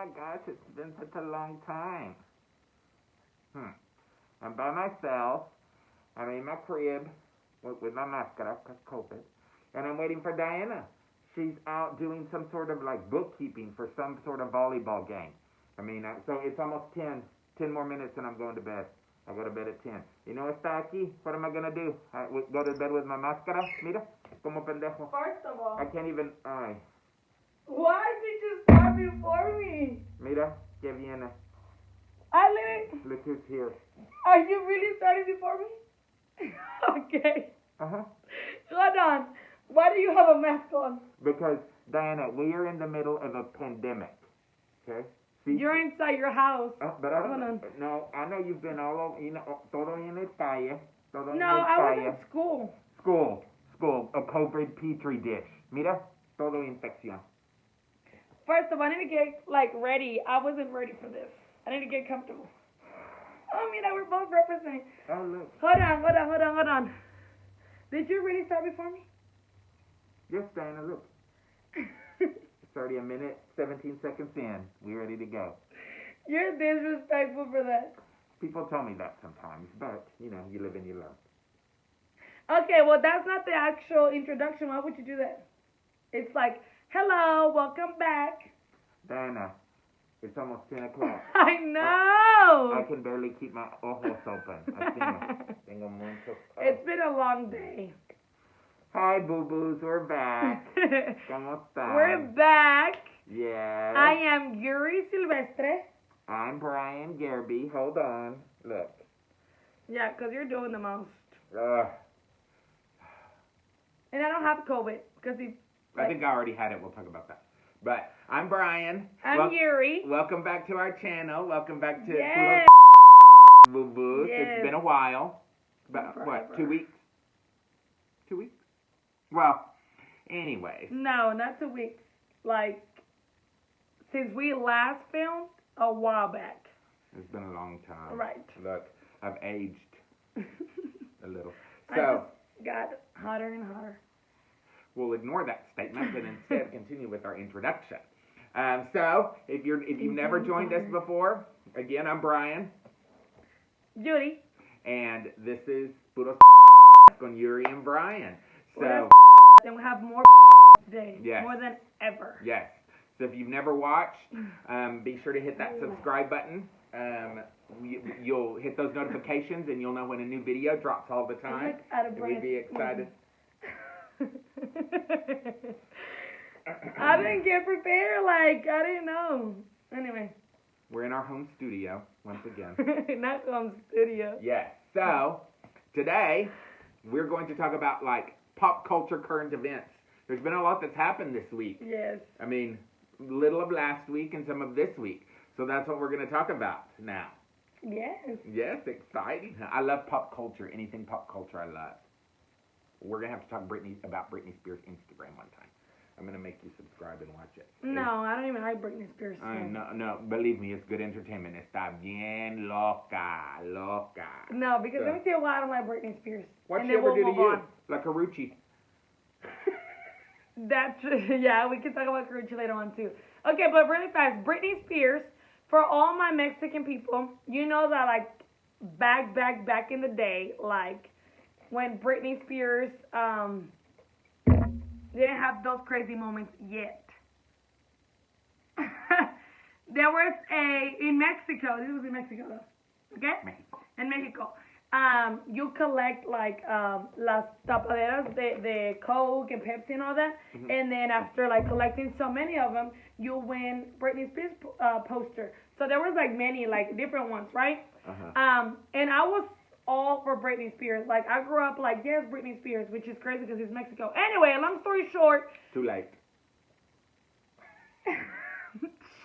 my gosh, it's been such a long time. I'm by myself. I'm in my crib with my mascara because COVID. And I'm waiting for Diana. She's out doing some sort of like bookkeeping for some sort of volleyball game. So it's almost 10 more minutes and I'm going to bed. I go to bed at 10. You know, está aquí. What am I going to do? Go to bed with my máscara? Mira, como pendejo. First of all, I can't even... why did you start before me? Mira, que viene. I literally... Look who's here. Are you really starting before me? Okay. Uh-huh. Hold on. Why do you have a mask on? Because, Diana, we are in the middle of a pandemic. Okay? See? You're inside your house. But I don't... No, I know you've been all over... You know, todo en el calle. Todo en No, el I was calle. in school. School. A COVID petri dish. Mira, todo infección. First of all, I need to get, ready. I wasn't ready for this. I need to get comfortable. Oh, mira, we're both representing. Oh, look. Hold on. Did you really start before me? Yes, Diana, look. It's already a minute, 17 seconds in. We're ready to go. You're disrespectful for that. People tell me that sometimes, but, you know, you live and you learn. Okay, well, that's not the actual introduction. Why would you do that? It's like, hello, welcome back. Diana, it's almost 10 o'clock. I know. I can barely keep my ojos open. Tengo mucho. It's been a long day. Hi, boo-boos. We're back. ¿Cómo están? We're back. Yes. I am Yuri Silvestre. I'm Brian Gerby. Hold on. Look. Yeah, because you're doing the most. Ugh. And I don't have COVID. Because I think I already had it. We'll talk about that. But I'm Brian. I'm Yuri. Welcome back to our channel. Welcome back to Yes. Boo Boos. Yes. It's been a while. About, what, 2 weeks? 2 weeks? Well, anyways. No, not 2 weeks. Since we last filmed, a while back. It's been a long time. Right. Look, I've aged a little. I So, just got hotter and hotter. we'll ignore that statement and instead continue with our introduction. So, if you've never joined us before, again, I'm Brian. Yuri. And this is Puras con Yuri and Brian. So, and we have more today. Yes. More than ever. Yes. So if you've never watched, be sure to hit that subscribe button. You'll hit those notifications and you'll know when a new video drops all the time. And we'd be excited. I didn't get prepared. I didn't know. Anyway. We're in our home studio once again. Not home studio. Yes. So today we're going to talk about pop culture current events. There's been a lot that's happened this week. Yes. Little of last week and some of this week. So that's what we're going to talk about now. Yes. Yes, exciting. I love pop culture. Anything pop culture I love. We're going to have to talk about Britney Spears' Instagram one time. I'm going to make you subscribe and watch it. No, I don't even like Britney Spears. No, believe me, it's good entertainment. Está bien loca. No, because let me tell you why I don't like Britney Spears. What'd she ever do to you? Like Carucci. That's, yeah, we can talk about Carucci later on too. Okay, but really fast, Britney Spears, for all my Mexican people, you know that back in the day, when Britney Spears didn't have those crazy moments yet. There was in Mexico, this was in Mexico though, okay? Mexico. In Mexico. You collect las tapaderas de Coke and Pepsi and all that, and then after collecting so many of them, you win Britney Spears poster. So there was many different ones, right? And I was all for Britney Spears. I grew up yes, Britney Spears, which is crazy because it's Mexico. Anyway, long story short. Too late.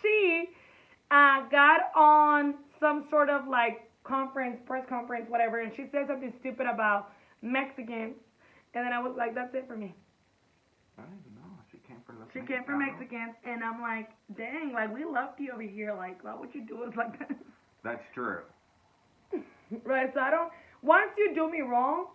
She got on some sort of press conference, whatever, and she said something stupid about Mexicans, and then I was like, that's it for me. I don't know. She came from Mexicans, and I'm like, dang, we loved you over here. Why would you do us like that? That's true. Right, so once you do me wrong,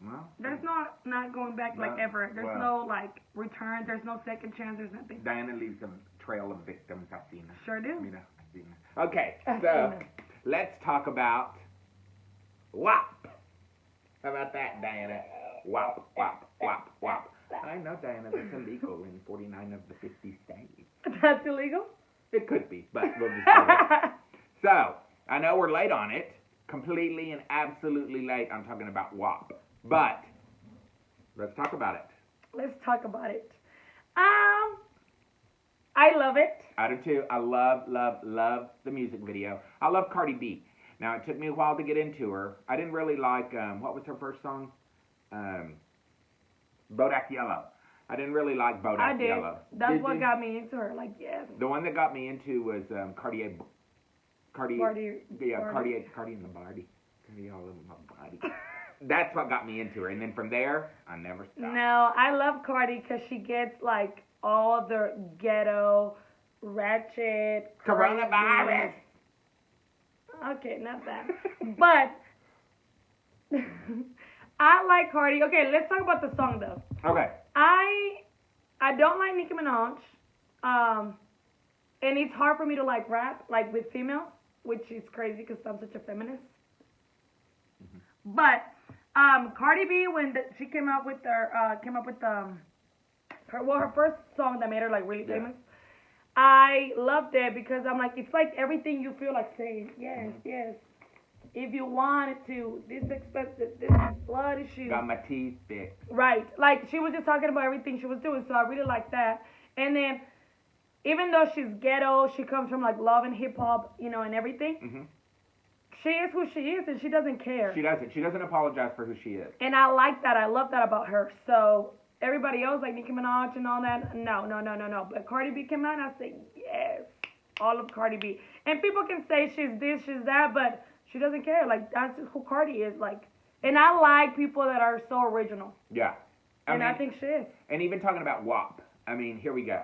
Well, There's not going back like ever. There's no like return. There's no second chance. There's nothing. Diana leaves a trail of victims. I've seen her. Sure do. Mira, I've seen her. Okay, so let's talk about WAP. How about that, Diana? WAP, WAP, WAP, WAP. I know, Diana, that's illegal in 49 of the 50 states. That's illegal? It could be, but we'll just do it. So, I know we're late on it. Completely and absolutely late. I'm talking about WAP. But, let's talk about it. Let's talk about it. I love it. I do too. I love the music video. I love Cardi B. Now, it took me a while to get into her. I didn't really like, what was her first song? Bodak Yellow. I didn't really like Bodak Yellow. That's what got me into her. Like, yes. The one that got me into was Cardi in the body. Cardi all over my body. That's what got me into her. And then from there, I never stopped. No, I love Cardi because she gets, like, all the ghetto, ratchet, coronavirus. Okay, not that. But I like Cardi. Okay, let's talk about the song, though. Okay. I don't like Nicki Minaj. And it's hard for me to, like, rap, like, with females, which is crazy because I'm such a feminist. Mm-hmm. But Cardi B, when she came up with her first song that made her, like, really famous, I loved it because I'm like, it's like everything you feel like saying. Yes, yes. If you wanted to, this is expensive, this is blood issues. Got my teeth fixed. Right. Like, she was just talking about everything she was doing, so I really like that. And then, even though she's ghetto, she comes from, like, love and hip-hop, you know, and everything. Mm-hmm. She is who she is, and she doesn't care. She doesn't. She doesn't apologize for who she is. And I like that. I love that about her. So, everybody else, like Nicki Minaj and all that, no. But Cardi B came out, and I say, yes, all of Cardi B. And people can say she's this, she's that, but she doesn't care. Like, that's who Cardi is. Like, and I like people that are so original. Yeah. I think she is. And even talking about WAP, I mean, here we go.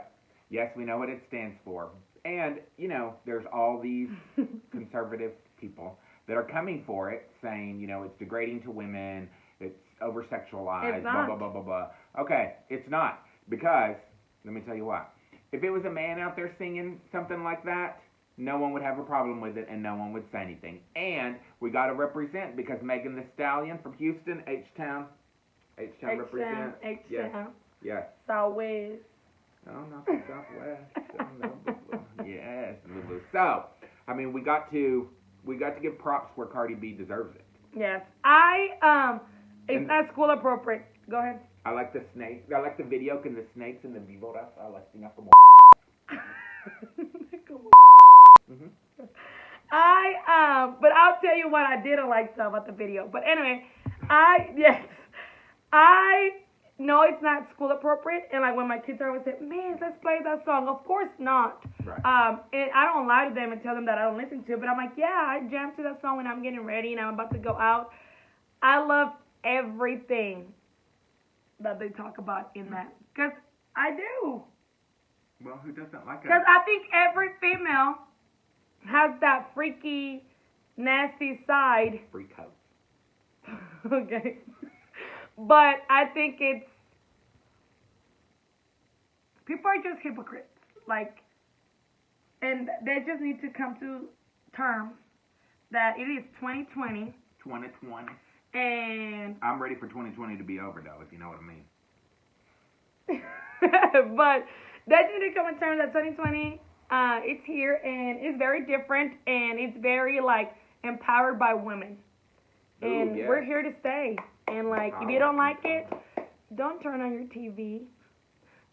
Yes, we know what it stands for. And, you know, there's all these conservative people that are coming for it, saying, you know, it's degrading to women, it's over-sexualized, blah, blah, blah, blah, blah. Okay, it's not. Because, let me tell you why. If it was a man out there singing something like that, no one would have a problem with it, and no one would say anything. And we got to represent, because Megan Thee Stallion from Houston, H-Town represent. H-Town. Yes. Southwest. No, not the Southwest. Yes, boo-boo. So, I mean, we got to give props where Cardi B deserves it. Yes. It's not school appropriate. Go ahead. I like the snake. I like the video and the snakes and the víboras. I like the como. Mm-hmm. But I'll tell you what I didn't like about the video. But anyway, I know it's not school appropriate, and like when my kids are always saying, "Man, let's play that song." Of course not. Right. And I don't lie to them and tell them that I don't listen to it, but I'm like, yeah, I jam to that song when I'm getting ready and I'm about to go out. I love everything that they talk about in that, because I do. Well, who doesn't like it? Because I think every female has that freaky, nasty side. Freak house. Okay. But I think it's, people are just hypocrites. Like, and they just need to come to terms that it is 2020. 2020. And I'm ready for 2020 to be over, though, if you know what I mean. But they just need to come to terms that 2020, it's here, and it's very different, and it's very, like, empowered by women. And we're here to stay. And, like, if you don't like it, don't turn on your TV.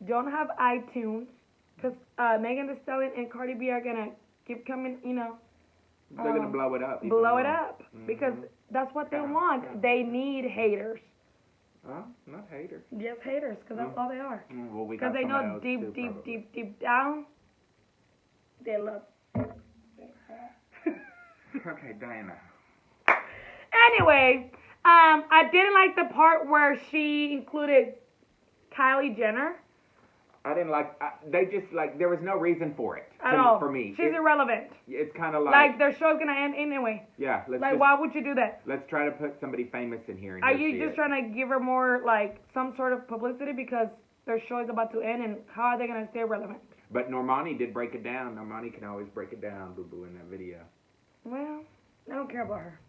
Don't have iTunes. Because Megan Thee Stallion and Cardi B are going to keep coming, you know. They're going to blow it up. Blow it up. Mm-hmm. Because that's what they want. Yeah. They need haters. Not haters. Yes, haters. Because that's all they are. Well, because they know deep down, they love. Okay, Diana. Anyway, I didn't like the part where she included Kylie Jenner. I didn't like. They just like there was no reason for it At all. for me. She's irrelevant. It's kind of Like their show's gonna end anyway. Yeah. Why would you do that? Let's try to put somebody famous in here. And Are you just trying to give her more like some sort of publicity because their show is about to end, and how are they gonna stay relevant? But Normani did break it down. Normani can always break it down, Boo Boo, in that video. Well, I don't care about her.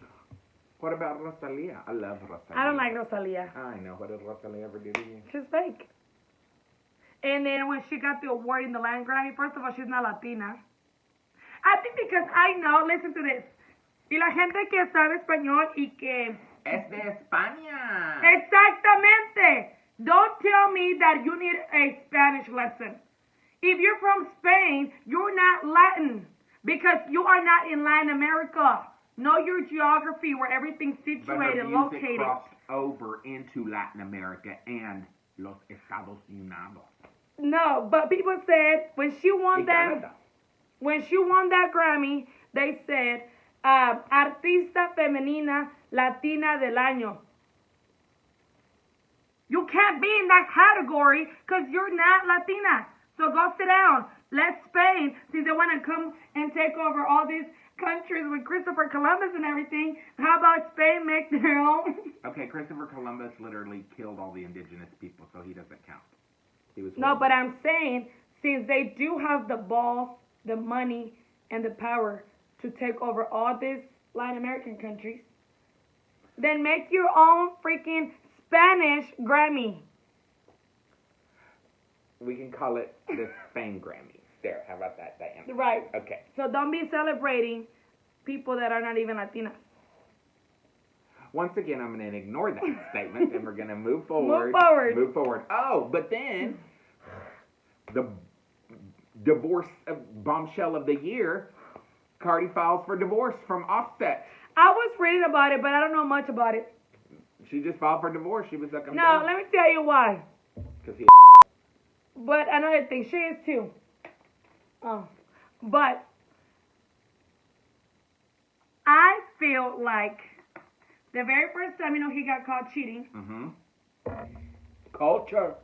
What about Rosalia? I love Rosalia. I don't like Rosalia. I know. What did Rosalia ever do to you? She's fake. And then when she got the award in the Latin Grammy, first of all, she's not Latina. I think because I know, listen to this. Y la gente que sabe español y que... Es de España. Exactamente. Don't tell me that you need a Spanish lesson. If you're from Spain, you're not Latin because you are not in Latin America. Know your geography where everything's situated, but her music located. Crossed over into Latin America and los Estados Unidos. No, but people said when she won that Grammy, they said Artista Femenina Latina del Año. You can't be in that category because you're not Latina. So go sit down. Let Spain, since they want to come and take over all these countries with Christopher Columbus and everything, how about Spain make their own? Okay, Christopher Columbus literally killed all the indigenous people, so he doesn't count. He was no, but I'm saying, since they do have the balls, the money, and the power to take over all these Latin American countries, then make your own freaking Spanish Grammy. We can call it the Spain Grammy. There, how about that, Diane? Right. Okay. So don't be celebrating people that are not even Latinas. Once again, I'm going to ignore that statement, and we're going to move forward. Move forward. Oh, but then the divorce bombshell of the year, Cardi files for divorce from Offset. I was reading about it, but I don't know much about it. She just filed for divorce. She was like, I'm no, done. Let me tell you why. Because he. But another thing, she is too. Oh, but I feel like the very first time, he got caught cheating. Mm-hmm. Culture.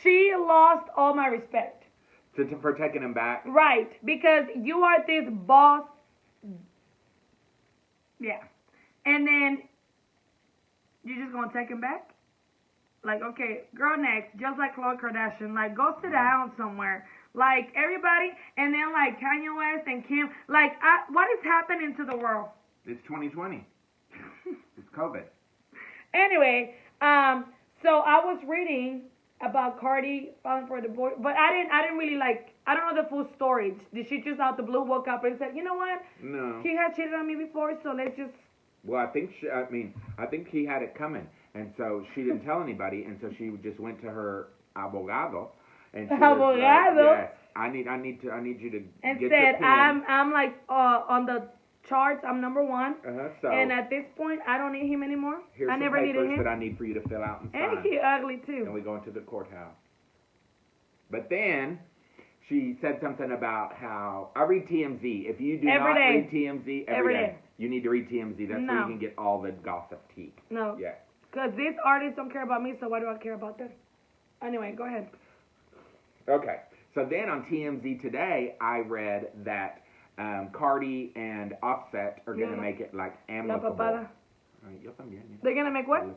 She lost all my respect. For taking him back? Right, because you are this boss. Yeah. And then you're just going to take him back? Like, okay, girl next, just like Khloe Kardashian, like, go sit down somewhere. Like, everybody, and then, like, Kanye West and Kim, like, what is happening to the world? It's 2020. It's COVID. Anyway, so I was reading about Cardi filing for divorce, but I didn't really, like, I don't know the full story. Did she just out the blue woke up and said, you know what? No. He had cheated on me before, so let's just... Well, I think he had it coming. And so she didn't tell anybody, and so she just went to her abogado, and she was like, yes, I need you to and get said, your pen. I'm like on the charts, I'm number one, so and at this point, I don't need him anymore. Here's I some never needed papers him. that I need for you to fill out and sign. And he ugly too. And we go into the courthouse. But then she said something about how I read TMZ. If you do not read TMZ every day, you need to read TMZ. That's where you can get all the gossip tea. No. Yeah. Because these artists don't care about me, so why do I care about them? Anyway, go ahead. Okay. So then on TMZ today, I read that Cardi and Offset are going to make it like amicable. They're going to make what?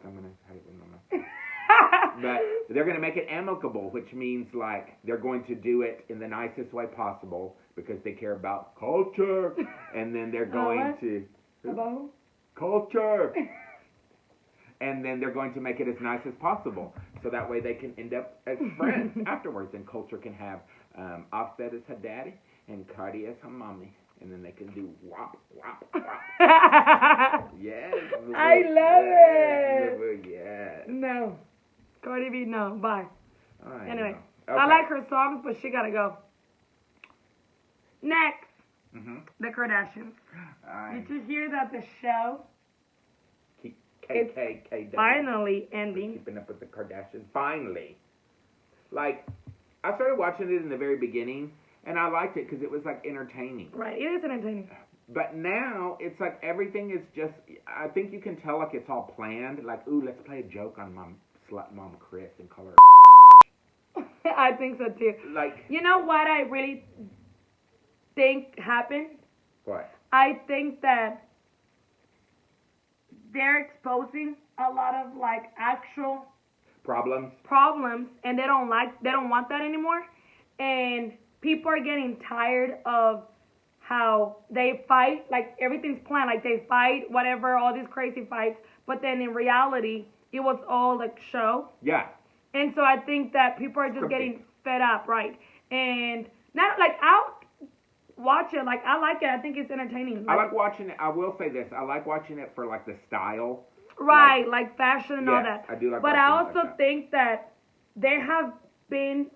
But they're going to make it amicable, which means like they're going to do it in the nicest way possible because they care about culture. And then they're going to... About who? Culture! And then they're going to make it as nice as possible. So that way they can end up as friends afterwards. And Culture can have Offset as her daddy and Cardi as her mommy. And then they can do wop, wop, wop. Yes. I love it. Yes. No. Cardi B, no. Bye. Anyway. Okay. I like her songs, but she gotta go. Next. The Kardashians. Did you hear that the show... It's finally ending. Keeping up with the Kardashians. Finally. Like, I started watching it in the very beginning, and I liked it because it was, like, entertaining. Right. It is entertaining. But now, it's like everything is just, I think you can tell, like, it's all planned. Like, ooh, let's play a joke on slut mom Chris and call her I think so too. Like, You know what I really think happened? what? I think that they're exposing a lot of like actual Problems? and they don't want that anymore, and people are getting tired of how they fight, like everything's planned, like they fight whatever, all these crazy fights, but then in reality it was all like show. Yeah. And so I think that people are just getting fed up, right? And not like I'll watch it, like I like it, I think it's entertaining. I like watching it. I will say this, I like watching it for like the style. Right, like fashion and all that. I do like. But I watching also like think that they have been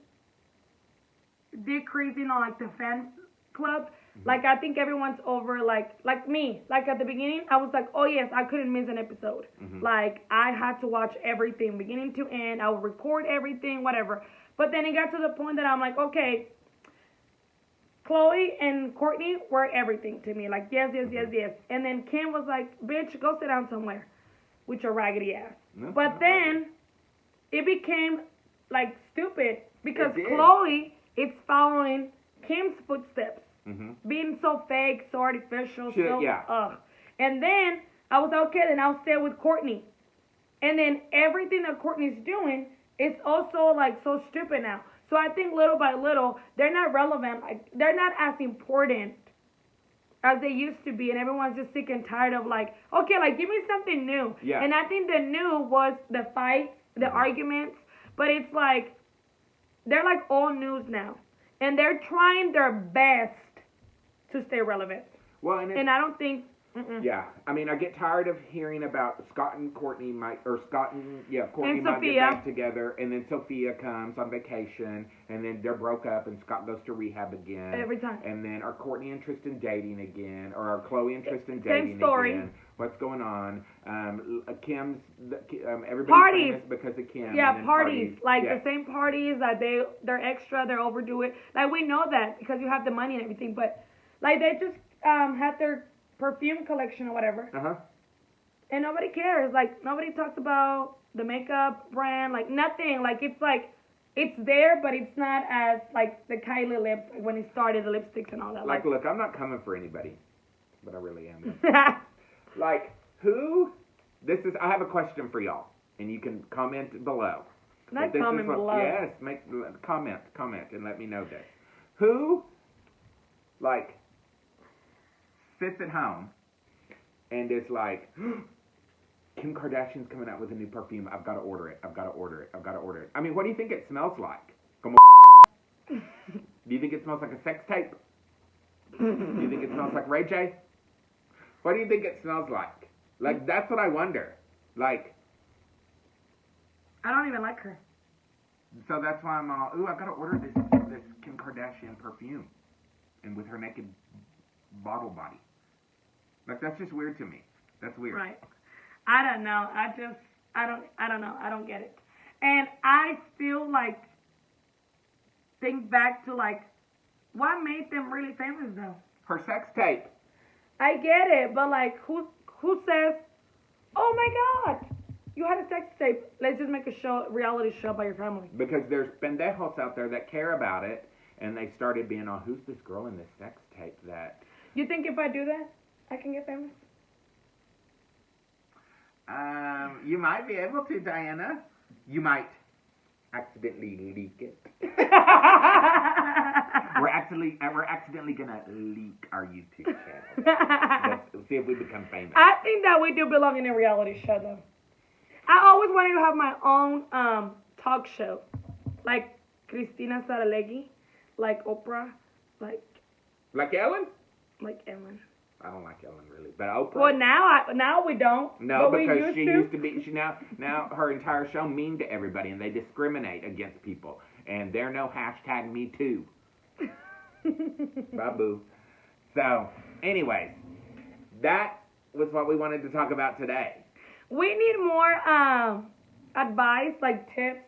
decreasing on like the fan clubs. Mm-hmm. Like I think everyone's over like me. Like at the beginning, I was like, oh yes, I couldn't miss an episode. Mm-hmm. Like I had to watch everything beginning to end. I would record everything, whatever. But then it got to the point that I'm like, okay, Chloe and Courtney were everything to me. Like yes. And then Kim was like, bitch, go sit down somewhere with your raggedy ass. No, but then it became like stupid because It did. Chloe is following Kim's footsteps, Mm-hmm. being so fake, so artificial, so Yeah. ugh. And then I was okay, then I'll stay with Courtney. And then everything that Courtney's doing is also like so stupid now. So I think little by little they're not relevant, like they're not as important as they used to be, and everyone's just sick and tired of like, okay, like give me something new. Yeah. And I think the new was the fights, the arguments, but it's like they're like all news now, and they're trying their best to stay relevant. Well, And I don't think. Mm-mm. Yeah, I mean, I get tired of hearing about Scott and Courtney Courtney And might Sophia. get back together, and then Sophia comes on vacation, and then they're broke up, and Scott goes to rehab again. Every time. And then are Courtney and Tristan dating again, or are Chloe and Tristan Same dating story. again? What's going on? Kim's, everybody's Parties. famous because of Kim. Yeah, and then parties. Like yeah. the same parties that they're extra, they overdo it. Like we know that because you have the money and everything, but like they just had their perfume collection or whatever. Uh-huh. And nobody cares. Like nobody talks about the makeup brand, like nothing. Like it's there, but it's not as like the Kylie lips, like when it started, the lipsticks and all that. Like, look, I'm not coming for anybody, but I really am. Like, I have a question for y'all, and you can comment below. Not But comment below. Yes, comment, and let me know this. Who, like, sits at home and is like, Kim Kardashian's coming out with a new perfume. I've got to order it. I mean, what do you think it smells like? Come on. Do you think it smells like a sex tape? Do you think it smells like Ray J? What do you think it smells like? Like, that's what I wonder. Like, I don't even like her. so that's why I'm all, I've got to order this Kim Kardashian perfume. And with her naked bottle body. Like, that's just weird to me. That's weird. Right. I don't know. I don't know. I don't get it. And I still like think back to like what made them really famous though. Her sex tape. I get it, but like who says, "Oh my God, you had a sex tape. Let's just make a reality show about your family." Because there's pendejos out there that care about it, and they started being, oh, who's this girl in this sex tape that... You think if I do that, I can get famous? You might be able to, Diana. You might accidentally leak it. We're accidentally gonna leak our YouTube channel. Let's see if we become famous. I think that we do belong in a reality show, though. I always wanted to have my own talk show, like Christina Saralegui, like Oprah, like Ellen? Like Ellen. I don't like Ellen really, but Oprah. Well, now we don't. No, but because she used to be. She now her entire show mean to everybody, and they discriminate against people, and they're no hashtag Me Too. Bye-boo. So, anyways, that was what we wanted to talk about today. We need more advice, like tips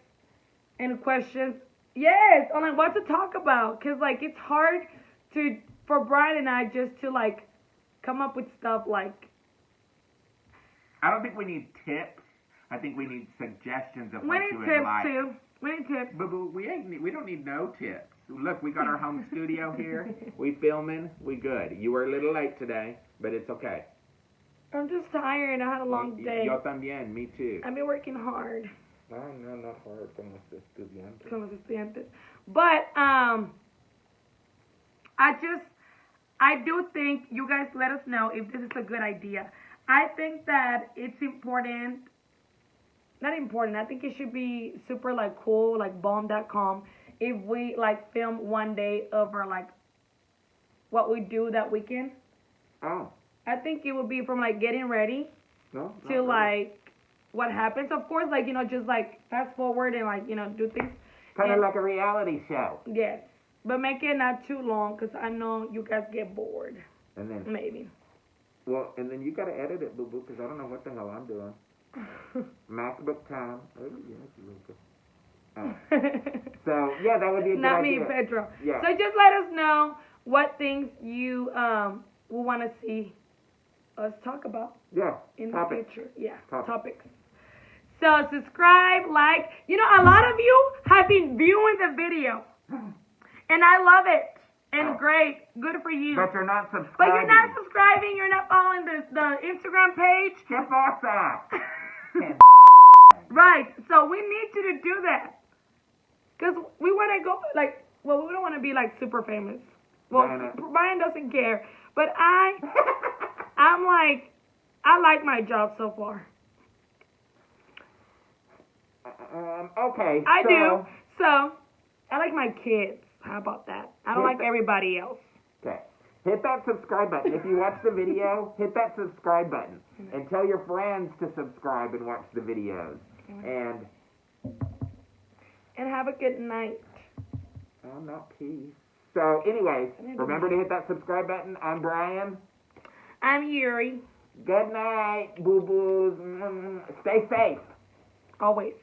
and questions. Yes, on like what to talk about, cause like it's hard for Brian and I just to like come up with stuff like. I don't think we need tips. I think we need suggestions of We what need you would tips like. too. We need tips. But we don't need no tips. Look, we got our home studio here. We filming. We good. You were a little late today, but it's okay. I'm just tired. I had a long day. Yo también. Me too. I've been working hard. No, not hard. Como estudiante. Como estudiante. But I do think you guys let us know if this is a good idea. I think that it's important. Not important. I think it should be super like cool, like bomb.com. If we like film one day of our like what we do that weekend. Oh. I think it would be from like getting ready No. to like what happens. Of course, like just like fast forward and like do things. Kind of like a reality show. Yes, but make it not too long because I know you guys get bored. And then maybe. Well, and then you got to edit it, boo boo, because I don't know what the hell I'm doing. MacBook time. Oh yes, Luca. So yeah, that would be a good Not idea. me, Pedro. Yeah. So just let us know what things you will want to see us talk about. Yeah. In Topics. the future. Yeah. Topics. So subscribe, like. A lot of you have been viewing the video, and I love it. And great, good for you. But you're not subscribing. But you're not subscribing. You're not following the Instagram page. Skip off that. Right. So we need you to do that. Because we want to go, we don't want to be, super famous. Well, Brian doesn't care. But I'm like, I like my job so far. Okay. I do. So, I like my kids. How about that? I don't like everybody else. Okay. Hit that subscribe button. If you watch the video, hit that subscribe button. And tell your friends to subscribe and watch the videos. And have a good night. Oh, not peace. So, anyways, remember to hit that subscribe button. I'm Brian. I'm Yuri. Good night, boo-boos. Stay safe. Always.